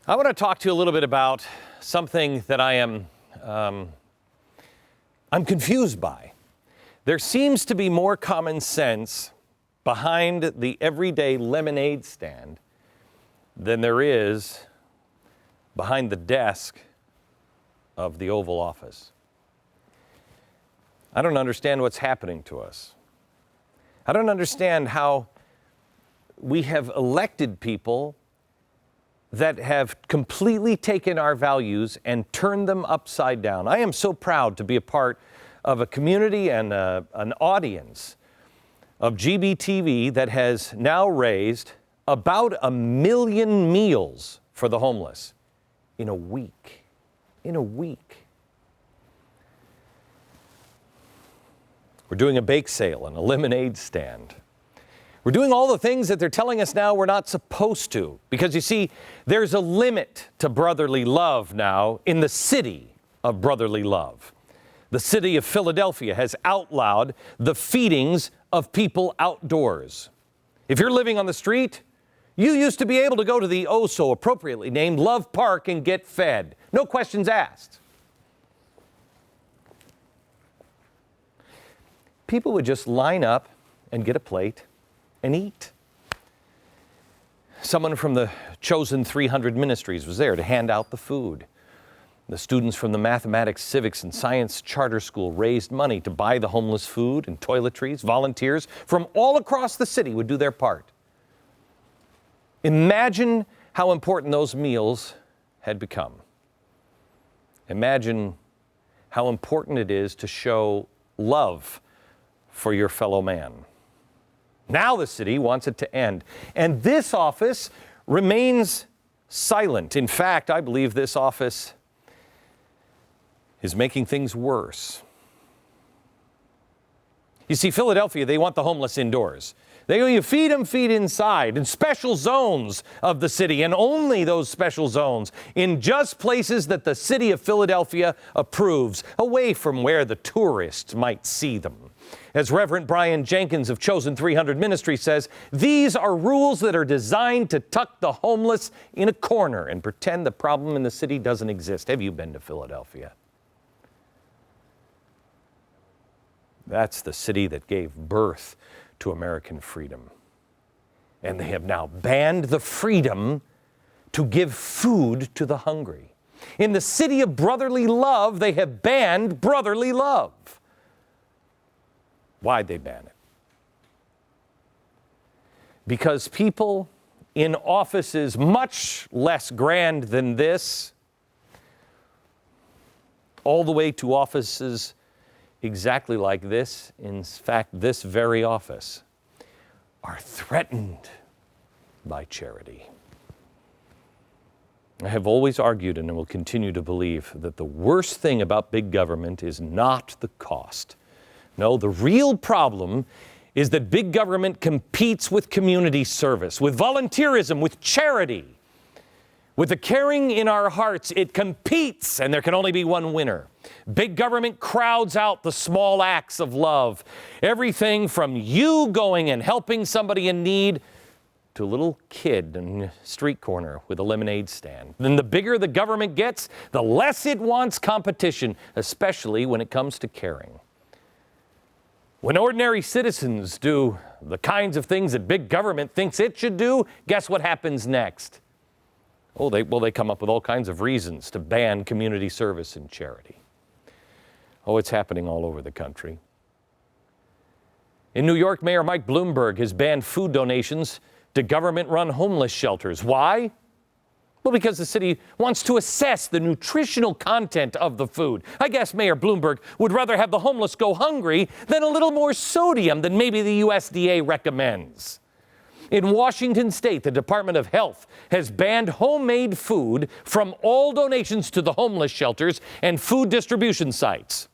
I want to talk to you a little bit about something that I'm confused by. There seems to be more common sense behind the everyday lemonade stand than there is behind the desk of the Oval Office. I don't understand what's happening to us. I don't understand how we have elected people that have completely taken our values and turned them upside down. I am so proud to be a part of a community and an audience of GBTV that has now raised about 1 million meals for the homeless in a week. In a week. We're doing a bake sale and a lemonade stand. We're doing all the things that they're telling us now we're not supposed to. Because you see, there's a limit to brotherly love now in the city of brotherly love. The city of Philadelphia has outlawed the feedings of people outdoors. If you're living on the street, you used to be able to go to the oh so appropriately named Love Park and get fed. No questions asked. People would just line up and get a plate and eat. Someone from the Chosen 300 Ministries was there to hand out the food. The students from the Mathematics, Civics, and Science Charter School raised money to buy the homeless food and toiletries. Volunteers from all across the city would do their part. Imagine how important those meals had become. Imagine how important it is to show love for your fellow man. Now the city wants it to end. And this office remains silent. In fact, I believe this office is making things worse. You see, Philadelphia, they want the homeless indoors. They go, you feed them, feed inside, in special zones of the city, and only those special zones, in just places that the city of Philadelphia approves, away from where the tourists might see them. As Reverend Brian Jenkins of Chosen 300 Ministry says, these are rules that are designed to tuck the homeless in a corner and pretend the problem in the city doesn't exist. Have you been to Philadelphia? That's the city that gave birth to American freedom. And they have now banned the freedom to give food to the hungry. In the city of brotherly love, they have banned brotherly love. Why'd they ban it? Because people in offices much less grand than this, all the way to offices exactly like this, in fact, this very office, are threatened by charity. I have always argued and will continue to believe that the worst thing about big government is not the cost. No, the real problem is that big government competes with community service, with volunteerism, with charity. With the caring in our hearts, it competes, and there can only be one winner. Big government crowds out the small acts of love. Everything from you going and helping somebody in need to a little kid in a street corner with a lemonade stand. Then the bigger the government gets, the less it wants competition, especially when it comes to caring. When ordinary citizens do the kinds of things that big government thinks it should do, guess what happens next? They come up with all kinds of reasons to ban community service and charity. It's happening all over the country. In New York, Mayor Mike Bloomberg has banned food donations to government-run homeless shelters. Why? Well, because the city wants to assess the nutritional content of the food. I guess Mayor Bloomberg would rather have the homeless go hungry than a little more sodium than maybe the USDA recommends. In Washington State, the Department of Health has banned homemade food from all donations to the homeless shelters and food distribution sites.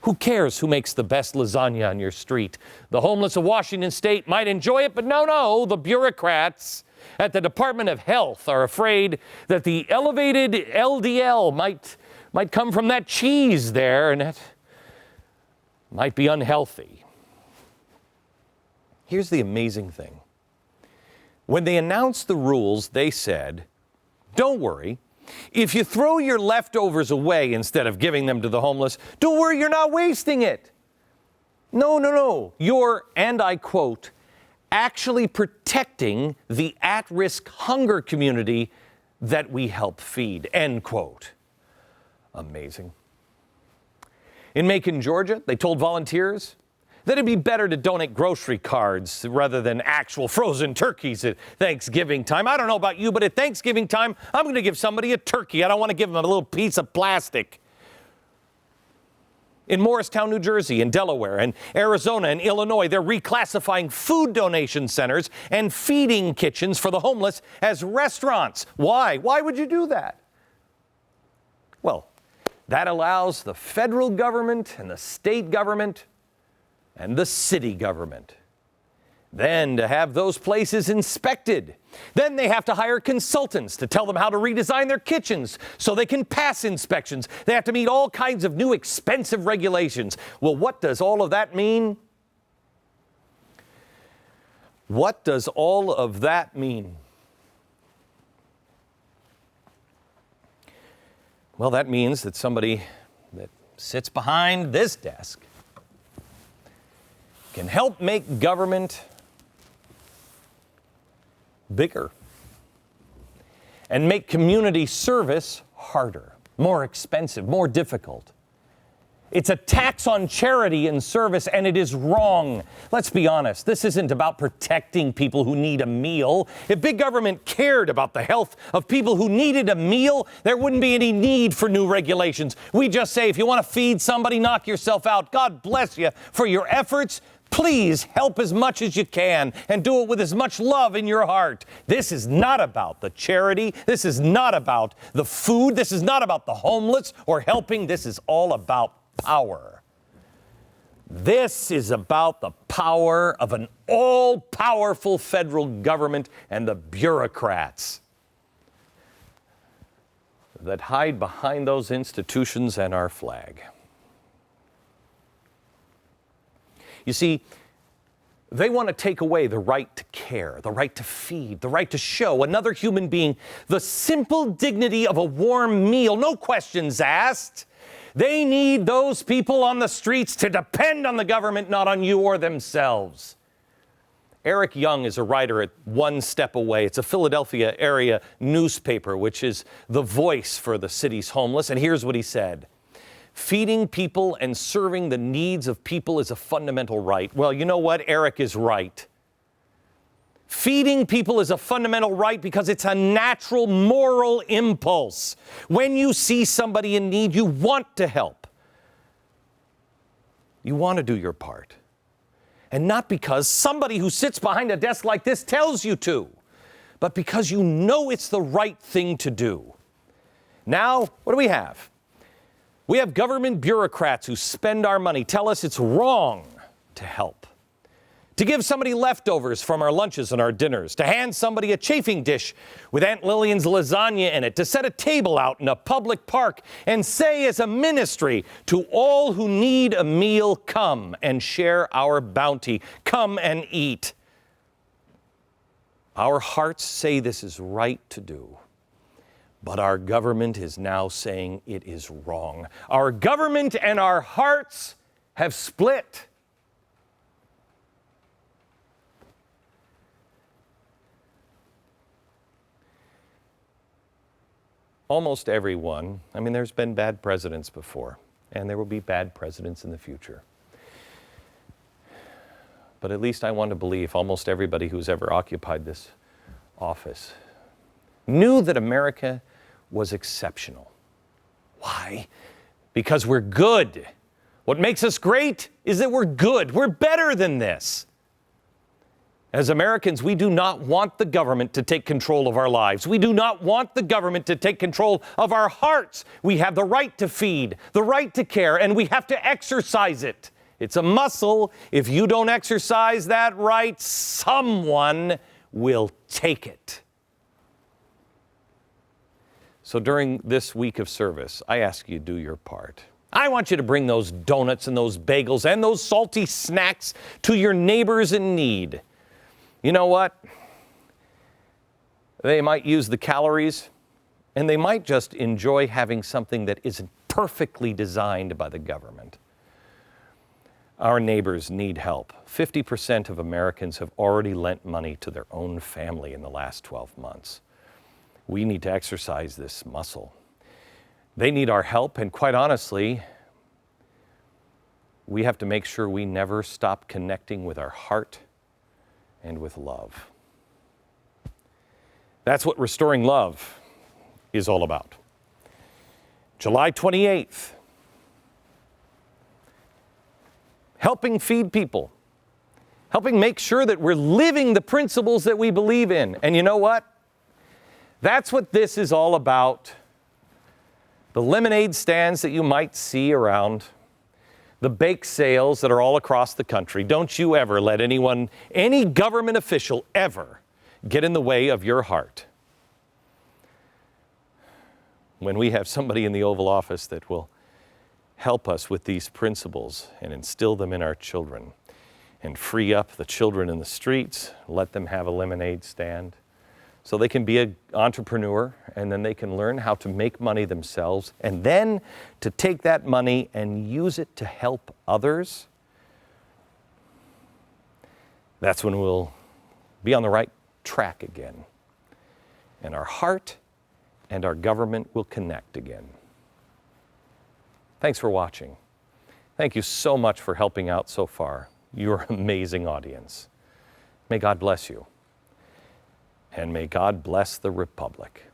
Who cares who makes the best lasagna on your street? The homeless of Washington State might enjoy it, but no, the bureaucrats at the Department of Health are afraid that the elevated LDL might come from that cheese there, and that might be unhealthy. Here's the amazing thing. When they announced the rules, they said, Don't worry. If you throw your leftovers away instead of giving them to the homeless, don't worry, you're not wasting it. No. You're, and I quote, actually protecting the at-risk hunger community that we help feed, end quote. Amazing. In Macon, Georgia, they told volunteers that it'd be better to donate grocery cards rather than actual frozen turkeys at Thanksgiving time. I don't know about you, but at Thanksgiving time, I'm going to give somebody a turkey. I don't want to give them a little piece of plastic. In Morristown, New Jersey, in Delaware, and Arizona, and Illinois, they're reclassifying food donation centers and feeding kitchens for the homeless as restaurants. Why? Why would you do that? Well, that allows the federal government and the state government and the city government then to have those places inspected. Then they have to hire consultants to tell them how to redesign their kitchens so they can pass inspections. They have to meet all kinds of new expensive regulations. Well, what does all of that mean? What does all of that mean? Well, that means that somebody that sits behind this desk can help make government bigger and make community service harder, more expensive, more difficult. It's a tax on charity and service, and it is wrong. Let's be honest, this isn't about protecting people who need a meal. If big government cared about the health of people who needed a meal, there wouldn't be any need for new regulations. We just say, if you want to feed somebody, knock yourself out. God bless you for your efforts. Please help as much as you can and do it with as much love in your heart. This is not about the charity. This is not about the food. This is not about the homeless or helping. This is all about power. This is about the power of an all-powerful federal government and the bureaucrats that hide behind those institutions and our flag. You see, they want to take away the right to care, the right to feed, the right to show another human being the simple dignity of a warm meal, no questions asked. They need those people on the streets to depend on the government, not on you or themselves. Eric Young is a writer at One Step Away. It's a Philadelphia area newspaper, which is the voice for the city's homeless. And here's what he said. Feeding people and serving the needs of people is a fundamental right. Well, you know what? Eric is right. Feeding people is a fundamental right because it's a natural moral impulse. When you see somebody in need, you want to help. You want to do your part. And not because somebody who sits behind a desk like this tells you to, but because you know it's the right thing to do. Now, what do we have? We have government bureaucrats who spend our money, tell us it's wrong to help, to give somebody leftovers from our lunches and our dinners, to hand somebody a chafing dish with Aunt Lillian's lasagna in it, to set a table out in a public park and say as a ministry to all who need a meal, come and share our bounty, come and eat. Our hearts say this is right to do. But our government is now saying it is wrong. Our government and our hearts have split. Almost everyone, there's been bad presidents before, and there will be bad presidents in the future. But at least I want to believe almost everybody who's ever occupied this office knew that America was exceptional. Why? Because we're good. What makes us great is that we're good. We're better than this. As Americans, we do not want the government to take control of our lives. We do not want the government to take control of our hearts. We have the right to feed, the right to care, and we have to exercise it. It's a muscle. If you don't exercise that right, someone will take it. So during this week of service, I ask you to do your part. I want you to bring those donuts and those bagels and those salty snacks to your neighbors in need. You know what? They might use the calories, And they might just enjoy having something that isn't perfectly designed by the government. Our neighbors need help. 50% of Americans have already lent money to their own family in the last 12 months. We need to exercise this muscle. They need our help, and quite honestly, we have to make sure we never stop connecting with our heart and with love. That's what Restoring Love is all about. July 28th, helping feed people, helping make sure that we're living the principles that we believe in. And you know what? That's what this is all about. The lemonade stands that you might see around, the bake sales that are all across the country. Don't you ever let anyone, any government official ever get in the way of your heart. When we have somebody in the Oval Office that will help us with these principles and instill them in our children and free up the children in the streets, let them have a lemonade stand so they can be an entrepreneur, and then they can learn how to make money themselves and then to take that money and use it to help others. That's when we'll be on the right track again, and our heart and our government will connect again. Thanks for watching. Thank you so much for helping out so far. You're an amazing audience. May God bless you. And may God bless the Republic.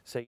Say